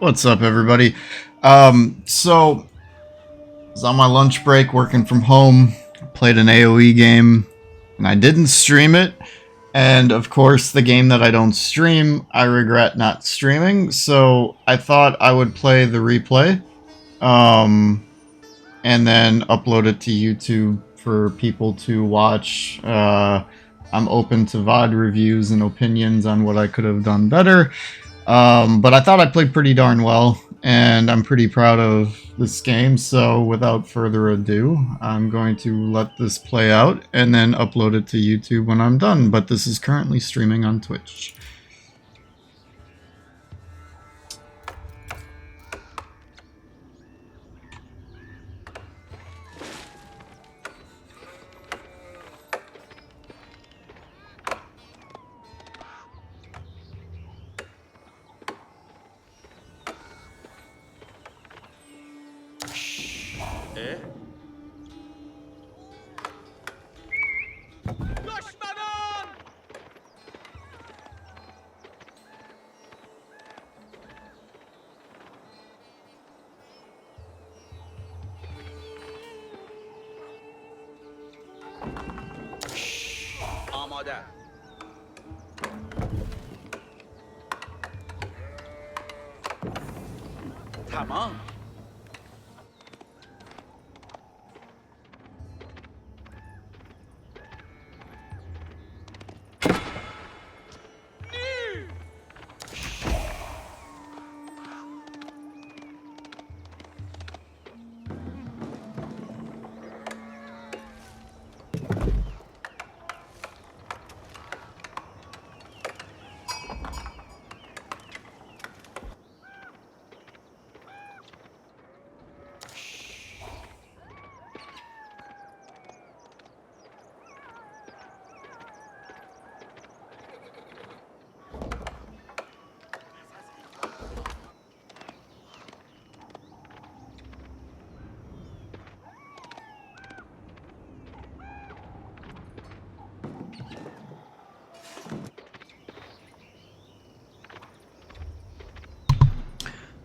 What's up, everybody? So I was on my lunch break working from home, played an AoE game, and I didn't stream it. And of course, the game that I don't stream, I regret not streaming. So I thought I would play the replay, um, and then upload it to YouTube for people to watch. I'm open to VOD reviews and opinions on what I could have done better. But I thought I played pretty darn well, and I'm pretty proud of this game, so without further ado, I'm going to let this play out and then upload it to YouTube when I'm done, but this is currently streaming on Twitch. آماده. تمام.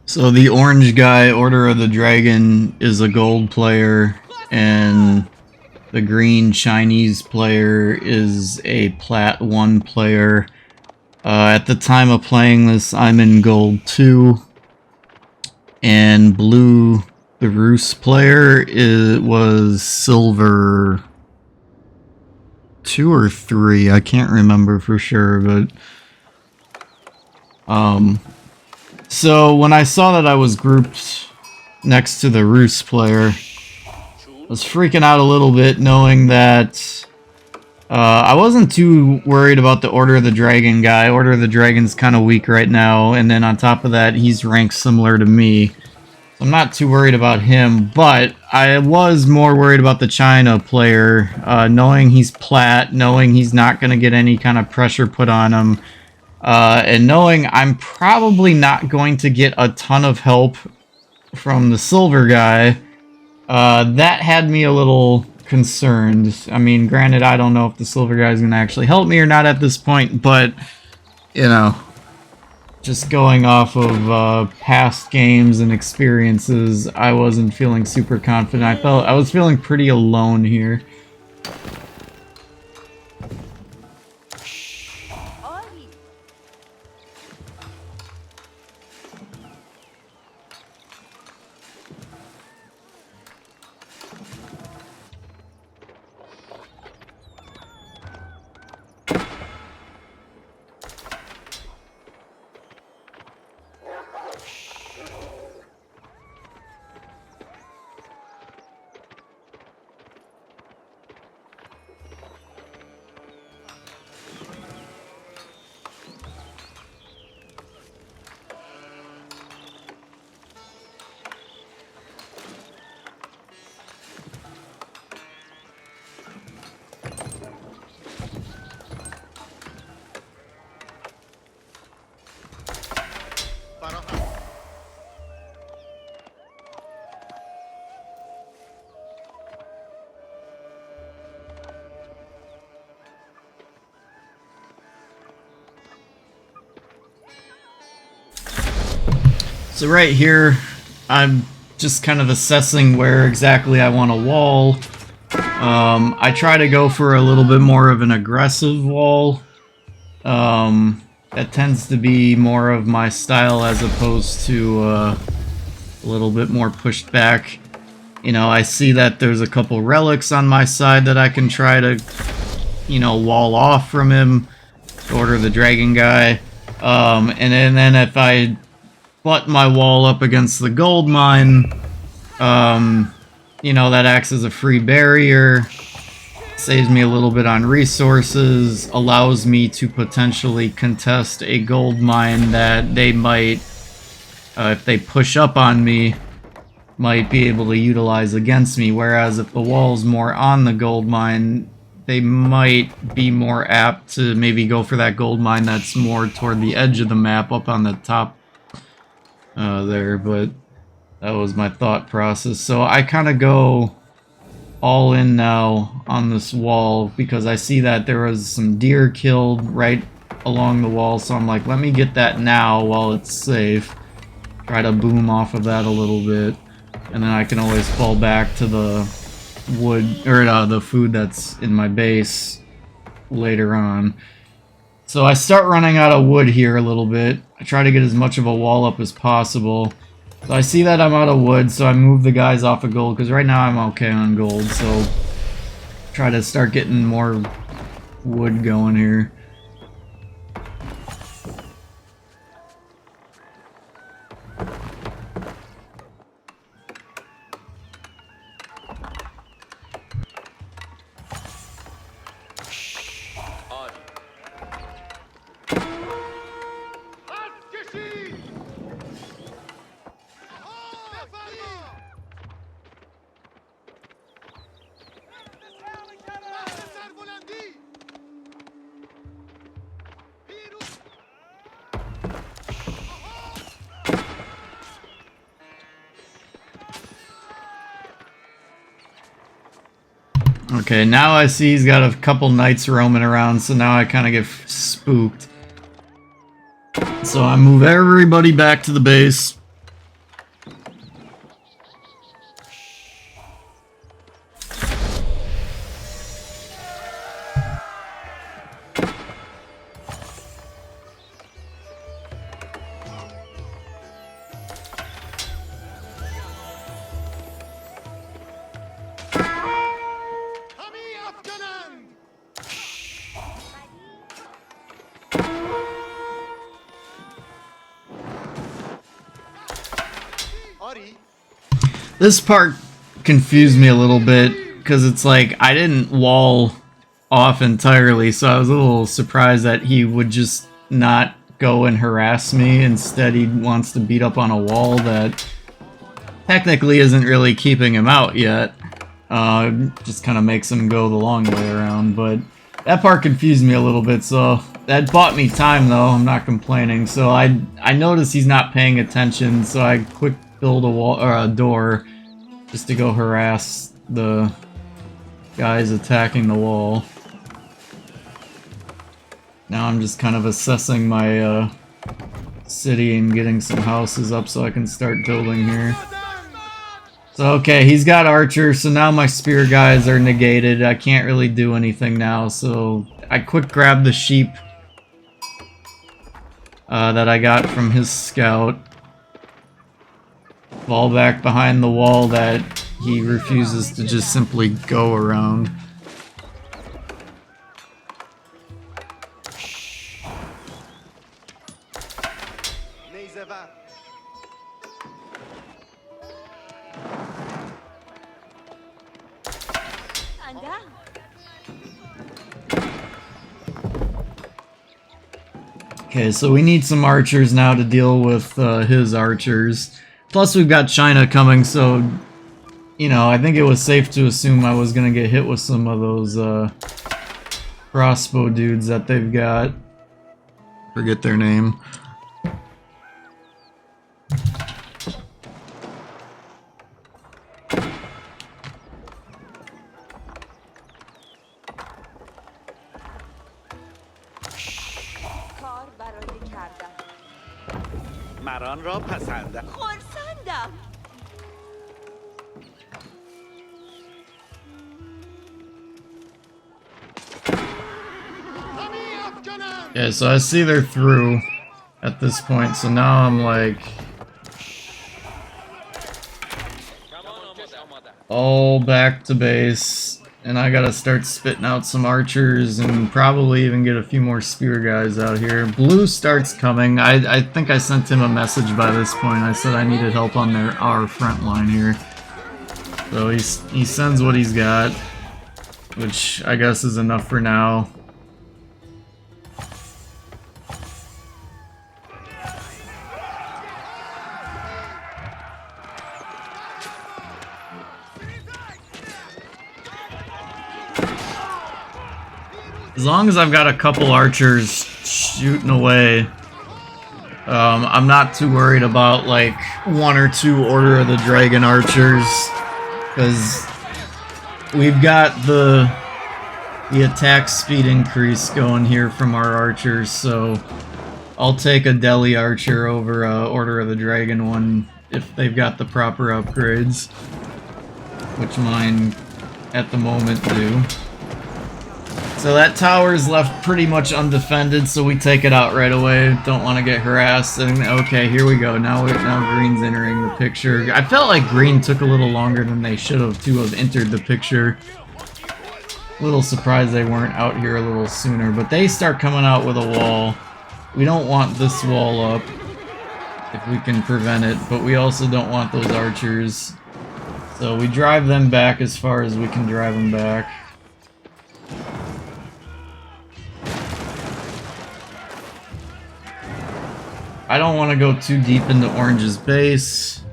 So the orange guy, Order of the Dragon, is a gold player, and the green Chinese player is a Plat 1 player. At the time of playing this, I'm in gold 2, and blue, the Roos player, was silver 2 or 3. I can't remember for sure, but so when I saw that I was grouped next to the Roos player, I was freaking out a little bit, knowing that I wasn't too worried about the Order of the Dragon guy. Order of the Dragon's kind of weak right now, and then on top of that, he's ranked similar to me. So I'm not too worried about him, but I was more worried about the China player, knowing he's Plat, knowing he's not going to get any kind of pressure put on him, and knowing I'm probably not going to get a ton of help from the silver guy. That had me a little concerned. I mean, granted, I don't know if the silver guy is going to actually help me or not at this point, but, you know, just going off of past games and experiences, I wasn't feeling super confident. I was feeling pretty alone here. So right here, I'm just kind of assessing where exactly I want to wall. I try to go for a little bit more of an aggressive wall. That tends to be more of my style as opposed to a little bit more pushed back. You know, I see that there's a couple relics on my side that I can try to, you know, wall off from him. Order the dragon guy. And then if I butt my wall up against the gold mine, you know, that acts as a free barrier. Saves me a little bit on resources, allows me to potentially contest a gold mine that they might, if they push up on me, might be able to utilize against me, whereas if the wall's more on the gold mine, they might be more apt to maybe go for that gold mine that's more toward the edge of the map, up on the top there, but that was my thought process. So I kind of go all in now on this wall because I see that there was some deer killed right along the wall, so I'm like, let me get that now while it's safe. Try to boom off of that a little bit, and then I can always fall back to the wood, or the food that's in my base later on. So I start running out of wood here a little bit. I try to get as much of a wall up as possible. So I see that I'm out of wood, so I move the guys off of gold, because right now I'm okay on gold, so try to start getting more wood going here. Okay, now I see he's got a couple knights roaming around, so now I kind of get spooked. So I move everybody back to the base. This part confused me a little bit, because it's like, I didn't wall off entirely, so I was a little surprised that he would just not go and harass me. Instead, he wants to beat up on a wall that technically isn't really keeping him out yet. Just kind of makes him go the long way around, but that part confused me a little bit, so that bought me time, though. I'm not complaining. So I noticed he's not paying attention, so I quick build a wall, or a door, just to go harass the guys attacking the wall. Now I'm just kind of assessing my city and getting some houses up so I can start building here. So okay, he's got archers, so now my spear guys are negated. I can't really do anything now, so I quick grab the sheep that I got from his scout. Fall back behind the wall that he refuses to just simply go around. Okay, so we need some archers now to deal with his archers. Plus we've got China coming, so, you know, I think it was safe to assume I was gonna get hit with some of those crossbow dudes that they've got. Forget their name. مران را پسندم. خرسندم. Okay, so I see they're through at this point, so now I'm like all back to base, and I gotta start spitting out some archers and probably even get a few more spear guys out here. Blue starts coming. I think I sent him a message by this point. I said I needed help on our front line here. So he sends what he's got, which I guess is enough for now. As long as I've got a couple archers shooting away, I'm not too worried about like 1 or 2 Order of the Dragon archers, because we've got the attack speed increase going here from our archers, so I'll take a Delhi archer over a Order of the Dragon one if they've got the proper upgrades, which mine at the moment do. So that tower is left pretty much undefended, so we take it out right away. Don't want to get harassed. And okay, here we go. Now green's entering the picture. I felt like green took a little longer than they should have to have entered the picture. A little surprised they weren't out here a little sooner, but they start coming out with a wall. We don't want this wall up if we can prevent it, but we also don't want those archers. So we drive them back as far as we can drive them back. I don't want to go too deep into Orange's base.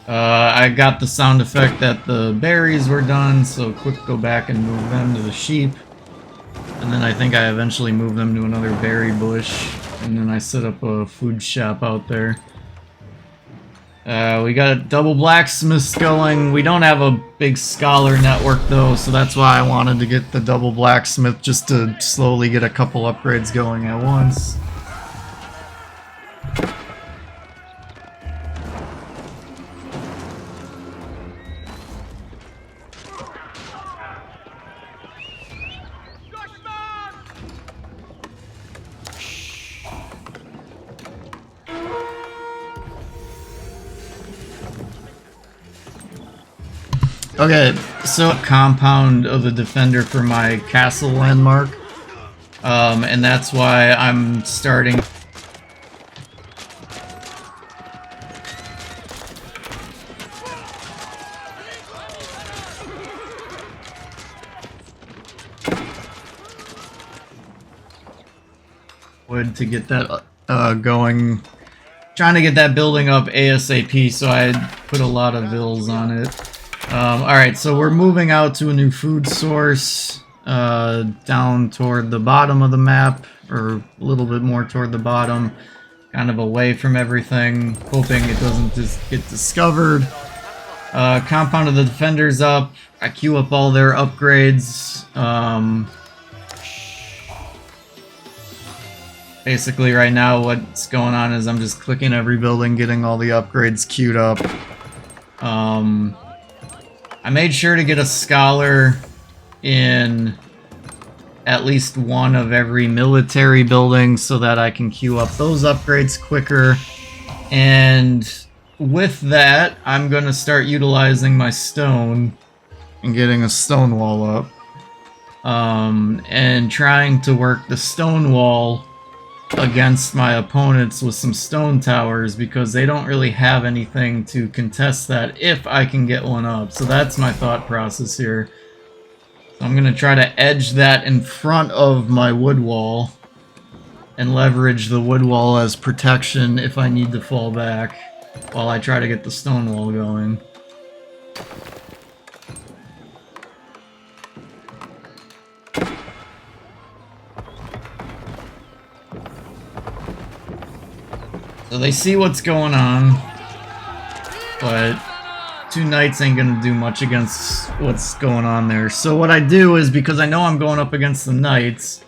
I got the sound effect that the berries were done, so quick go back and move them to the sheep. And then I think I eventually move them to another berry bush, and then I set up a food shop out there. We got double blacksmiths going. We don't have a big scholar network though, so that's why I wanted to get the double blacksmith, just to slowly get a couple upgrades going at once. Okay, so compound of the defender for my castle landmark, and that's why I'm starting. Wood to get that going, trying to get that building up ASAP, so I put a lot of vills on it. Alright, so we're moving out to a new food source, down toward the bottom of the map, or a little bit more toward the bottom, kind of away from everything, hoping it doesn't just get discovered. Compound of the defenders up, I queue up all their upgrades. Basically right now what's going on is I'm just clicking every building, getting all the upgrades queued up. I made sure to get a scholar in at least one of every military building so that I can queue up those upgrades quicker. And with that, I'm going to start utilizing my stone and getting a stone wall up. And trying to work the stone wall against my opponents with some stone towers, because they don't really have anything to contest that if I can get one up. So that's my thought process here. So I'm going to try to edge that in front of my wood wall and leverage the wood wall as protection if I need to fall back while I try to get the stone wall going. So they see what's going on, but 2 knights ain't gonna do much against what's going on there. So what I do is, because I know I'm going up against the knights,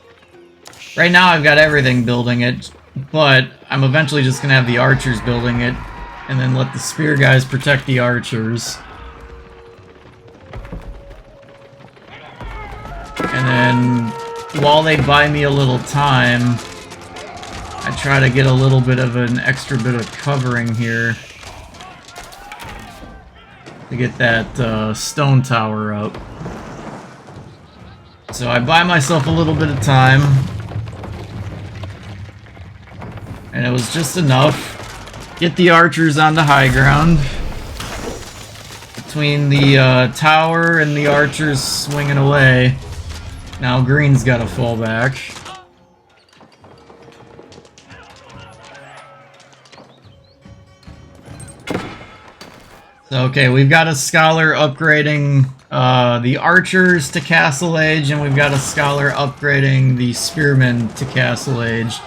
right now I've got everything building it, but I'm eventually just gonna have the archers building it, and then let the spear guys protect the archers. And then, while they buy me a little time, I try to get a little bit of an extra bit of covering here to get that stone tower up. So I buy myself a little bit of time, and it was just enough. Get the archers onto high ground. Between the tower and the archers swinging away, now green's got to fall back. So, okay, we've got a scholar upgrading the archers to Castle Age, and we've got a scholar upgrading the spearmen to Castle Age.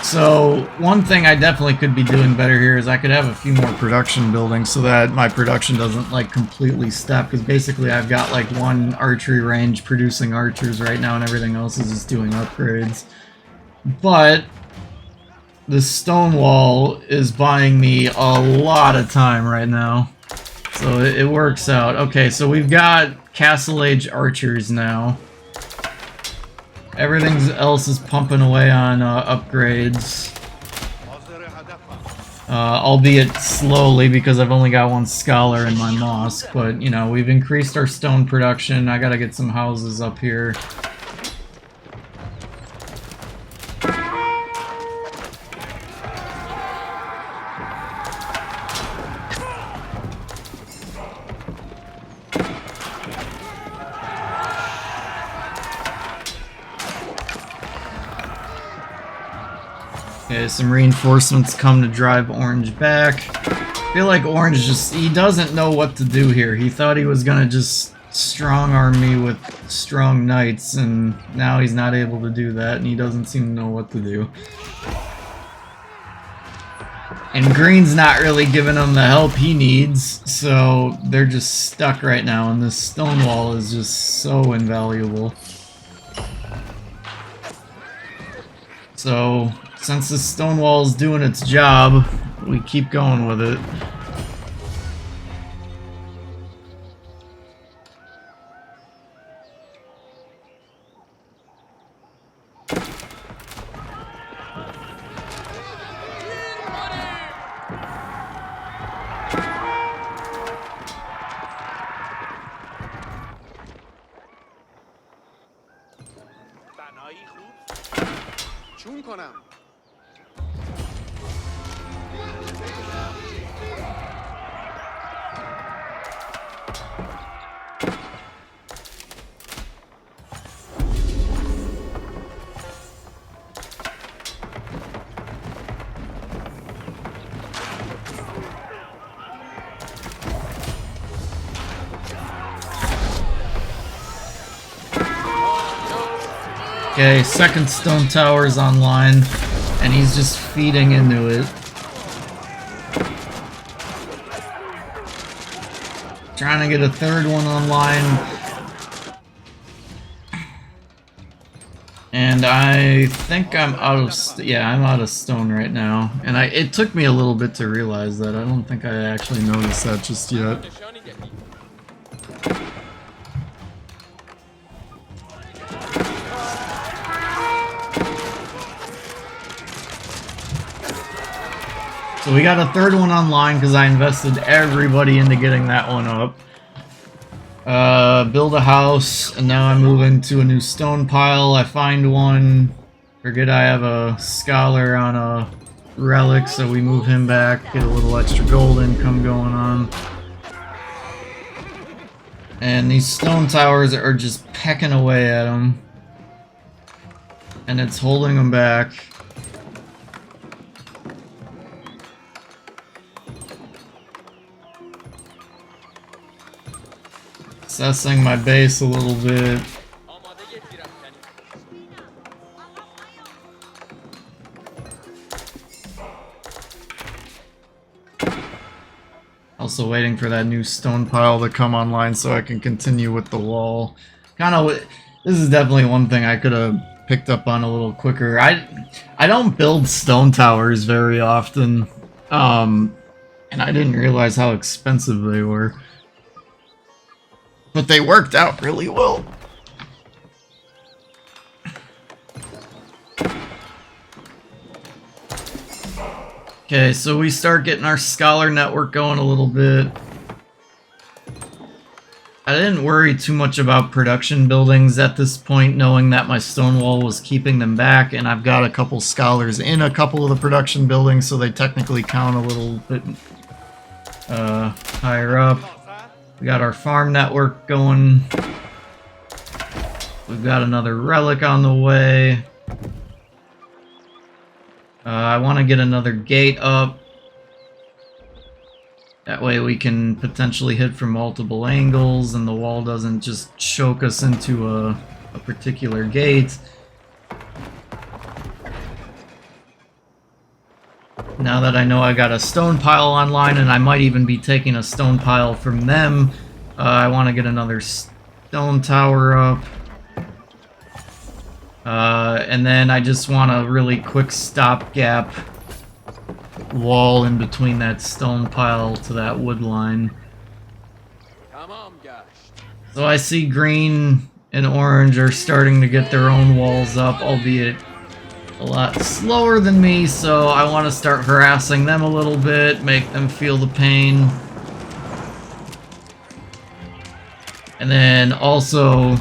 So, one thing I definitely could be doing better here is I could have a few more production buildings so that my production doesn't, like, completely stop, because basically I've got, like, one archery range producing archers right now, and everything else is just doing upgrades. But the stone wall is buying me a lot of time right now. So it works out. Okay, so we've got Castle Age archers now. Everything else is pumping away on upgrades. Albeit slowly, because I've only got one scholar in my mosque. But, you know, we've increased our stone production. I gotta get some houses up here. Okay, some reinforcements come to drive Orange back. I feel like Orange he doesn't know what to do here. He thought he was gonna just strong arm me with strong knights, and now he's not able to do that, and he doesn't seem to know what to do. And Green's not really giving him the help he needs, so they're just stuck right now, and this stone wall is just so invaluable. So, since the stone wall is doing its job, we keep going with it. Okay, second stone tower is online, and he's just feeding into it. Trying to get a third one online. And I think I'm out of I'm out of stone right now. And it took me a little bit to realize that. I don't think I actually noticed that just yet. So we got a third one online because I invested everybody into getting that one up. Build a house, and now I'm moving to a new stone pile. I find one. Forget I have a scholar on a relic, so we move him back, get a little extra gold income going on. And these stone towers are just pecking away at him. And it's holding them back. Assessing my base a little bit. Also waiting for that new stone pile to come online so I can continue with the wall. This is definitely one thing I could have picked up on a little quicker. I don't build stone towers very often, and I didn't realize how expensive they were. But they worked out really well. Okay, so we start getting our scholar network going a little bit. I didn't worry too much about production buildings at this point, knowing that my stone wall was keeping them back, and I've got a couple scholars in a couple of the production buildings, so they technically count a little bit higher up. We got our farm network going. We've got another relic on the way. I want to get another gate up. That way we can potentially hit from multiple angles and the wall doesn't just choke us into a particular gate. Now that I know I got a stone pile online and I might even be taking a stone pile from them, I want to get another stone tower up. And then I just want a really quick stopgap wall in between that stone pile to that wood line. Come on, guys. So I see green and orange are starting to get their own walls up, albeit a lot slower than me, so I want to start harassing them a little bit, make them feel the pain. And then also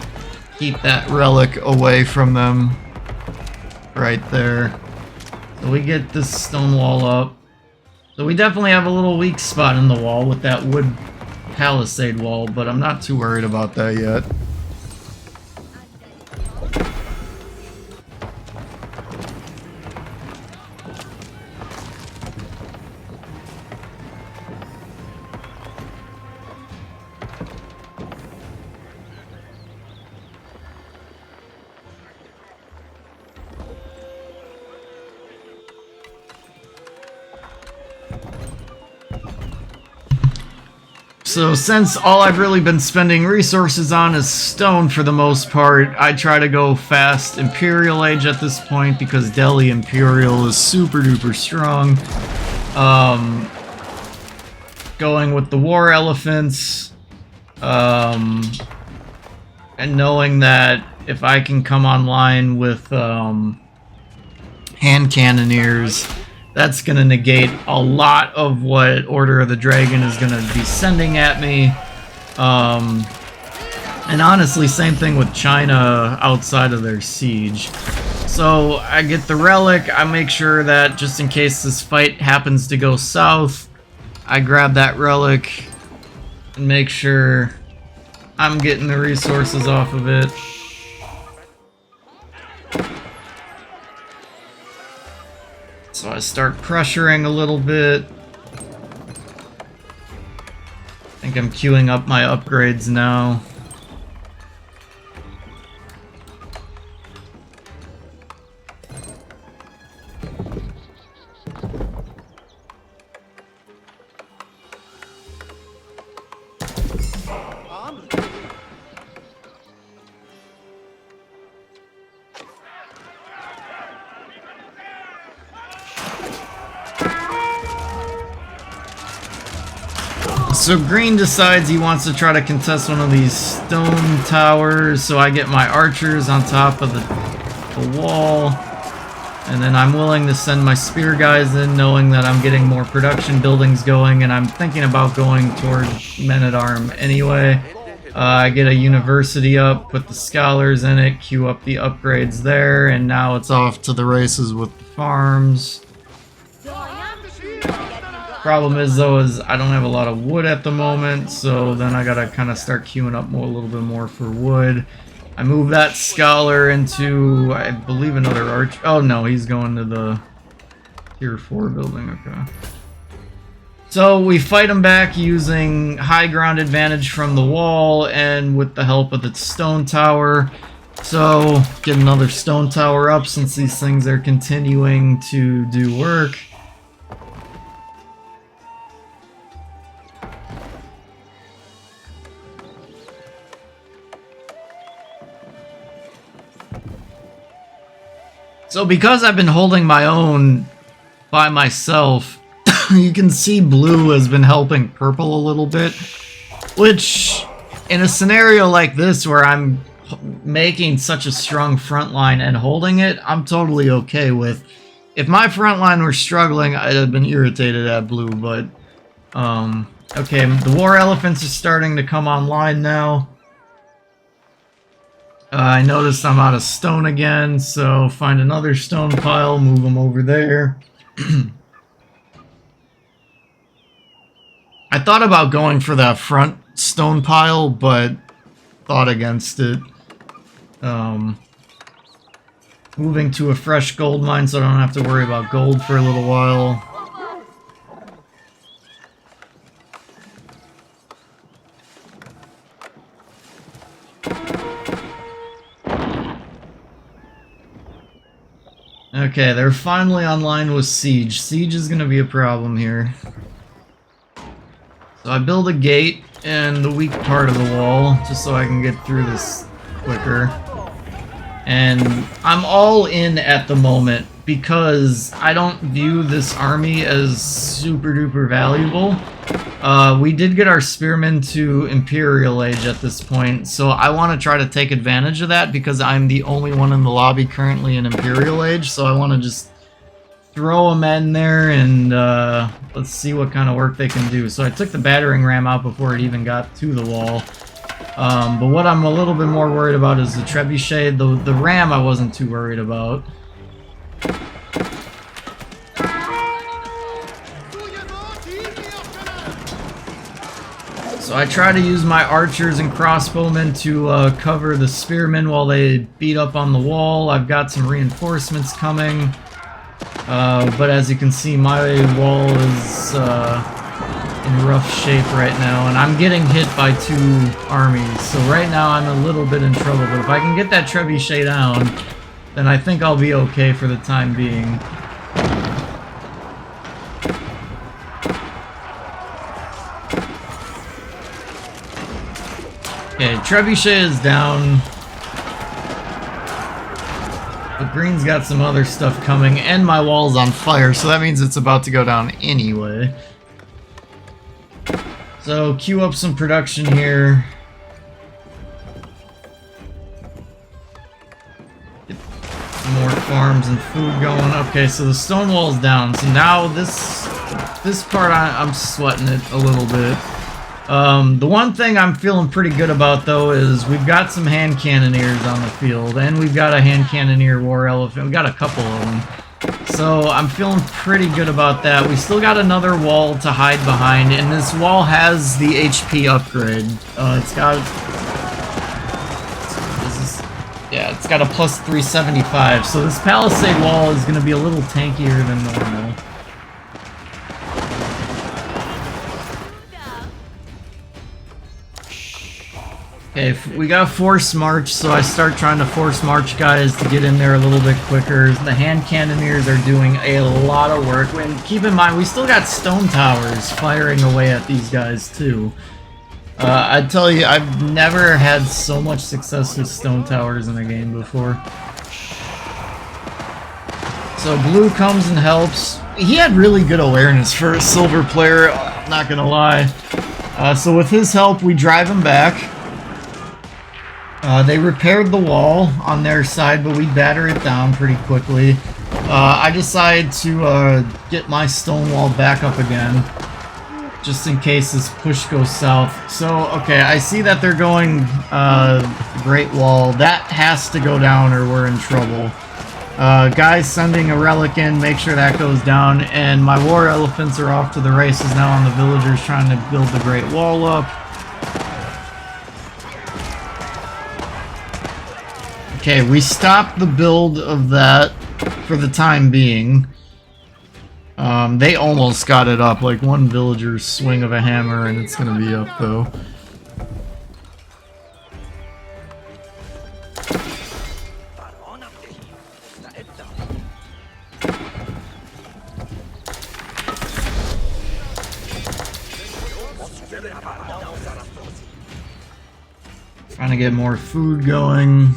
keep that relic away from them right there. So we get this stone wall up. So we definitely have a little weak spot in the wall with that wood palisade wall, but I'm not too worried about that yet. So since all I've really been spending resources on is stone for the most part, I try to go fast Imperial Age at this point because Delhi Imperial is super duper strong. Going with the War Elephants, and knowing that if I can come online with hand cannoneers, that's going to negate a lot of what Order of the Dragon is going to be sending at me. And honestly, same thing with China outside of their siege. So I get the relic, I make sure that just in case this fight happens to go south, I grab that relic and make sure I'm getting the resources off of it. So I start pressuring a little bit. I think I'm queuing up my upgrades now. So green decides he wants to try to contest one of these stone towers, so I get my archers on top of the wall, and then I'm willing to send my spear guys in, knowing that I'm getting more production buildings going, and I'm thinking about going toward men-at-arm anyway. I get a university up, put the scholars in it, queue up the upgrades there, and now it's off to the races with the farms. Problem is though is I don't have a lot of wood at the moment, so then I gotta kind of start queuing up a little bit more for wood. I move that scholar into, I believe, another arch. Oh no, he's going to the tier 4 building. Okay. So we fight him back using high ground advantage from the wall and with the help of the stone tower. So get another stone tower up since these things are continuing to do work. So because I've been holding my own by myself, you can see blue has been helping purple a little bit, which in a scenario like this where I'm making such a strong front line and holding it, I'm totally okay with. If my front line were struggling, I'd have been irritated at blue, but okay, the war elephants are starting to come online now. I noticed I'm out of stone again, so find another stone pile, move them over there. I thought about going for that front stone pile, but thought against it. Moving to a fresh gold mine so I don't have to worry about gold for a little while. Okay, they're finally online with siege. Siege is going to be a problem here. So I build a gate in the weak part of the wall, just so I can get through this quicker. And I'm all in at the moment, because I don't view this army as super duper valuable. We did get our spearmen to Imperial Age at this point, so I want to try to take advantage of that because I'm the only one in the lobby currently in Imperial Age, so I want to just throw them in there and let's see what kind of work they can do. So I took the battering ram out before it even got to the wall. But what I'm a little bit more worried about is the trebuchet. The ram I wasn't too worried about. So I try to use my archers and crossbowmen to cover the spearmen while they beat up on the wall. I've got some reinforcements coming. But as you can see, my wall is in rough shape right now, and I'm getting hit by 2 armies. So right now I'm a little bit in trouble, but if I can get that trebuchet down, then I think I'll be okay for the time being. Okay, trebuchet is down. But green's got some other stuff coming, and my wall's on fire, so that means it's about to go down anyway. So, queue up some production here. Get more farms and food going. Okay, so the stone wall's down. So now this part I'm sweating it a little bit. The one thing I'm feeling pretty good about though is we've got some hand cannoneers on the field, and we've got a hand cannoneer war elephant. We've got a couple of them. So I'm feeling pretty good about that. We still got another wall to hide behind, and this wall has the HP upgrade. It's got a plus 375, so this palisade wall is going to be a little tankier than normal. Okay, we got force march, so I start trying to force march guys to get in there a little bit quicker. The hand cannoneers are doing a lot of work. And keep in mind, we still got stone towers firing away at these guys too. I tell you, I've never had so much success with stone towers in a game before. So blue comes and helps. He had really good awareness for a silver player, not gonna lie. So with his help, we drive him back. They repaired the wall on their side, but we batter it down pretty quickly. I decided to get my stone wall back up again, just in case this push goes south. So, okay, I see that they're going Great Wall. That has to go down or we're in trouble. Guys sending a relic in, make sure that goes down, and my war elephants are off to the races now on the villagers trying to build the Great Wall up. Okay, we stopped the build of that for the time being. They almost got it up, like one villager's swing of a hammer and it's gonna be up though. Trying to get more food going.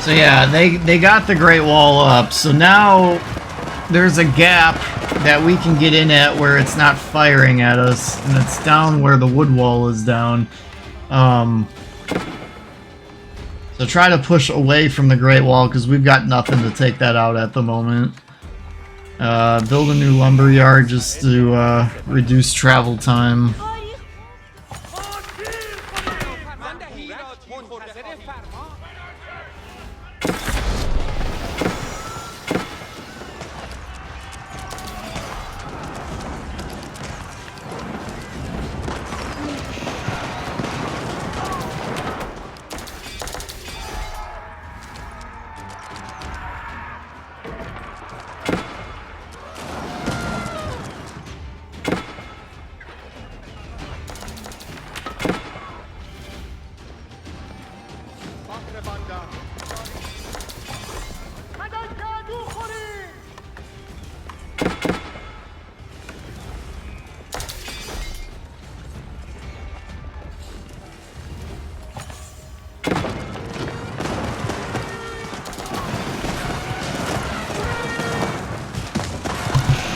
So yeah, they got the Great Wall up. So now there's a gap that we can get in at where it's not firing at us, and it's down where the wood wall is down. So try to push away from the Great Wall because we've got nothing to take that out at the moment. Build a new lumber yard just to reduce travel time.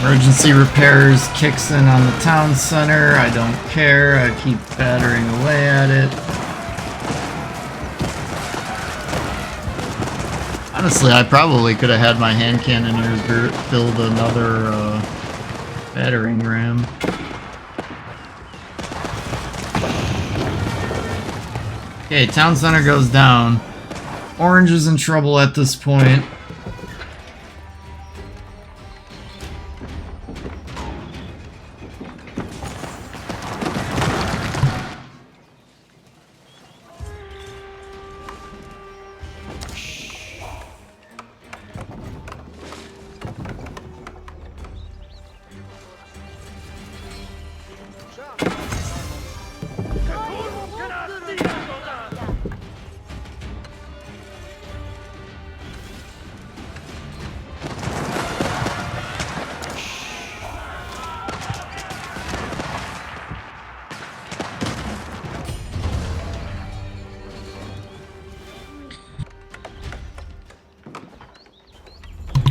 Emergency repairs kicks in on the town center. I don't care. I keep battering away at it. Honestly, I probably could have had my hand cannoneers build another battering ram. Okay, town center goes down. Orange is in trouble at this point.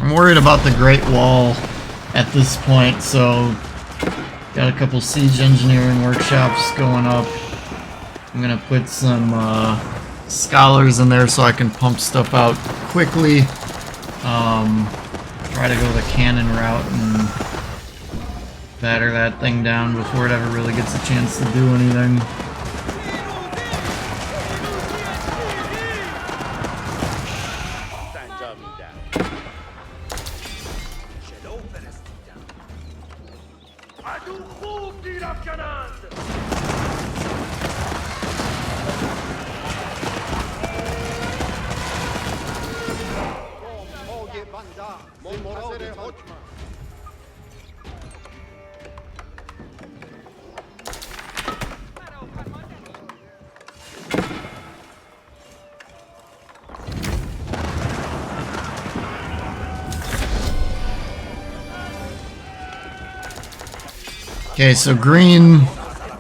I'm worried about the Great Wall at this point, so got a couple siege engineering workshops going up. I'm gonna put some scholars in there so I can pump stuff out quickly. Try to go the cannon route and batter that thing down before it ever really gets a chance to do anything. Okay, so green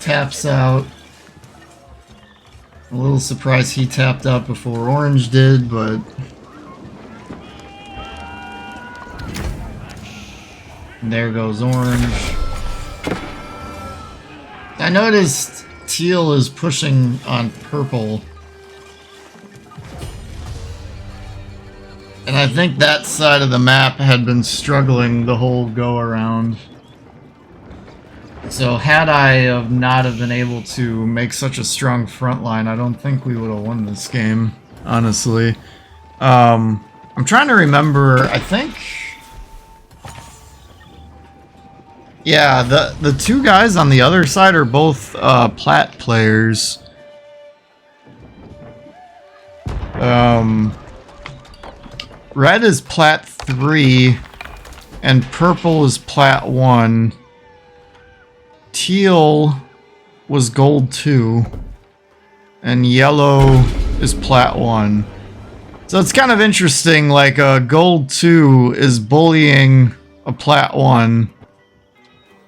taps out. A little surprised he tapped out before orange did, but there goes orange. I noticed teal is pushing on purple. And I think that side of the map had been struggling the whole go around. So had I have not have been able to make such a strong front line, I don't think we would have won this game, honestly. I'm trying to remember, I think... Yeah, the two guys on the other side are both plat players. Red is plat 3, and purple is plat 1. Teal was gold 2, and yellow is plat 1. So it's kind of interesting, like gold 2 is bullying a plat 1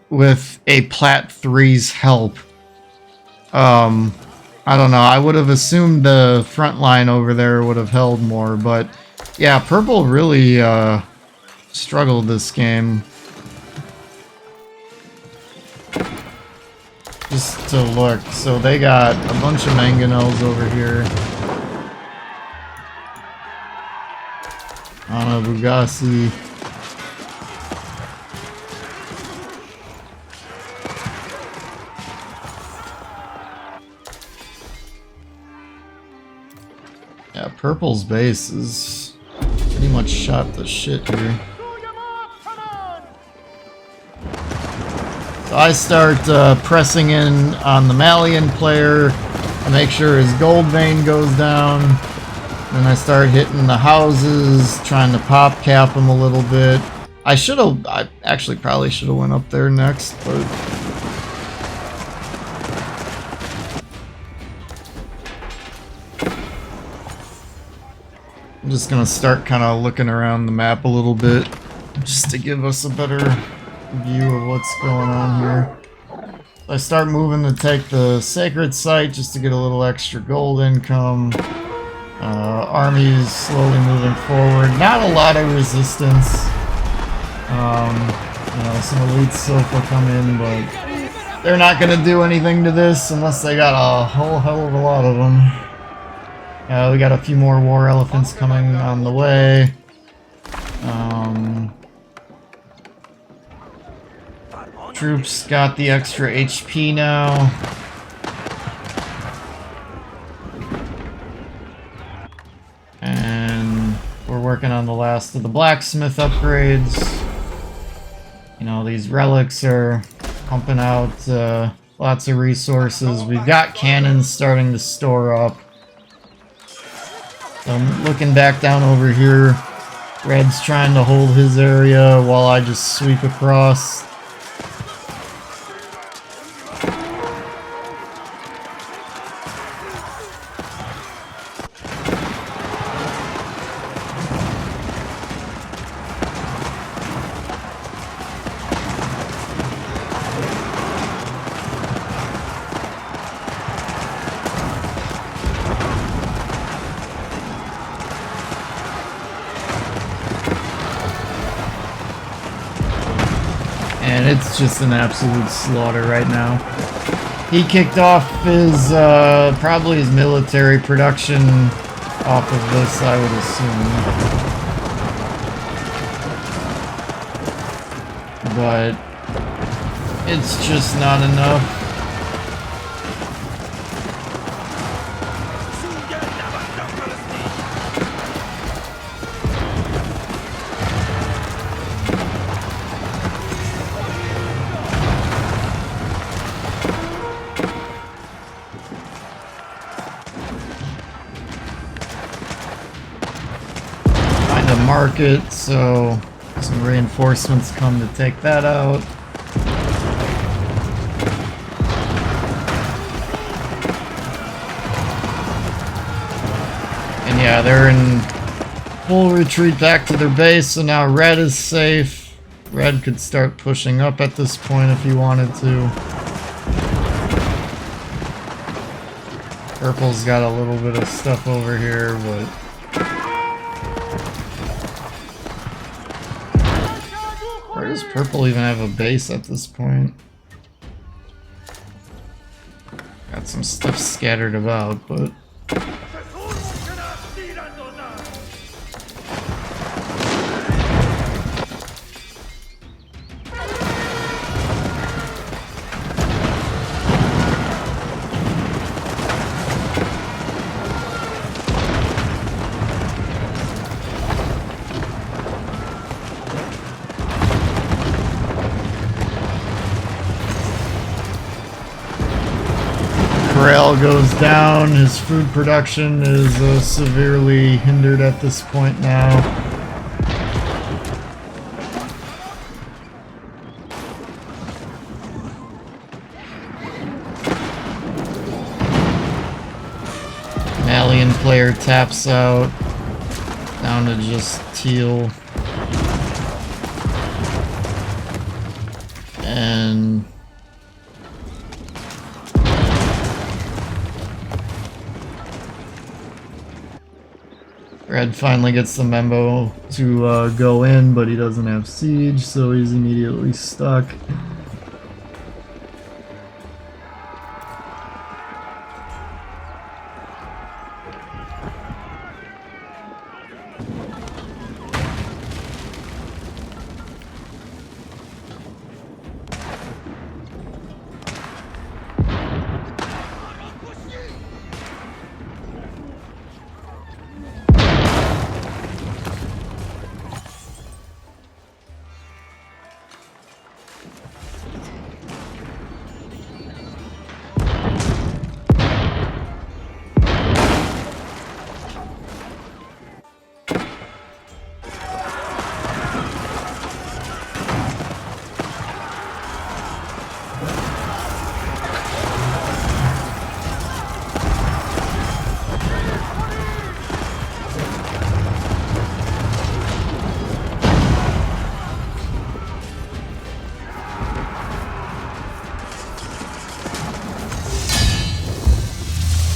with a plat 3's help. I don't know. I would have assumed the front line over there would have held more, but yeah, purple really struggled this game. Just to look, so they got a bunch of mangonels over here. On a Bugasi. Yeah, purple's base is pretty much shot the shit here. So I start pressing in on the Malian player to make sure his gold vein goes down. Then I start hitting the houses, trying to pop cap him a little bit. I actually probably should have went up there next, but I'm just gonna start kind of looking around the map a little bit, just to give us a better view of what's going on here. So I start moving to take the sacred site just to get a little extra gold income. Army's slowly moving forward. Not a lot of resistance. You know, some elites Sofa come in, but they're not gonna do anything to this unless they got a whole hell of a lot of them. We got a few more war elephants coming on the way. Troops got the extra HP now. And we're working on the last of the blacksmith upgrades. You know, these relics are pumping out lots of resources. We've got cannons starting to store up. So I'm looking back down over here. Red's trying to hold his area while I just sweep across. And it's just an absolute slaughter right now. He kicked off his, probably his military production off of this, I would assume. But it's just not enough. Market, so some reinforcements come to take that out. And yeah, they're in full retreat back to their base, so now red is safe. Red could start pushing up at this point if he wanted to. Purple's got a little bit of stuff over here, but where does purple even have a base at this point? Got some stuff scattered about, but morale goes down. His food production is severely hindered at this point now. Malian player taps out, down to just teal. And Red finally gets the memo to go in, but he doesn't have siege, so he's immediately stuck.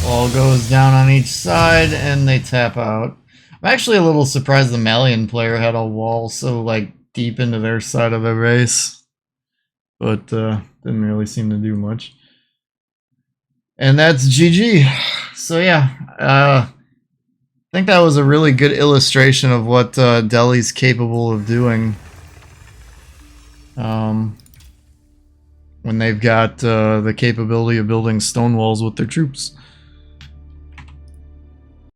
Wall goes down on each side and they tap out. I'm actually a little surprised the Malian player had a wall so like deep into their side of the base, but didn't really seem to do much. And that's GG. So yeah, I think that was a really good illustration of what Delhi's capable of doing when they've got the capability of building stone walls with their troops.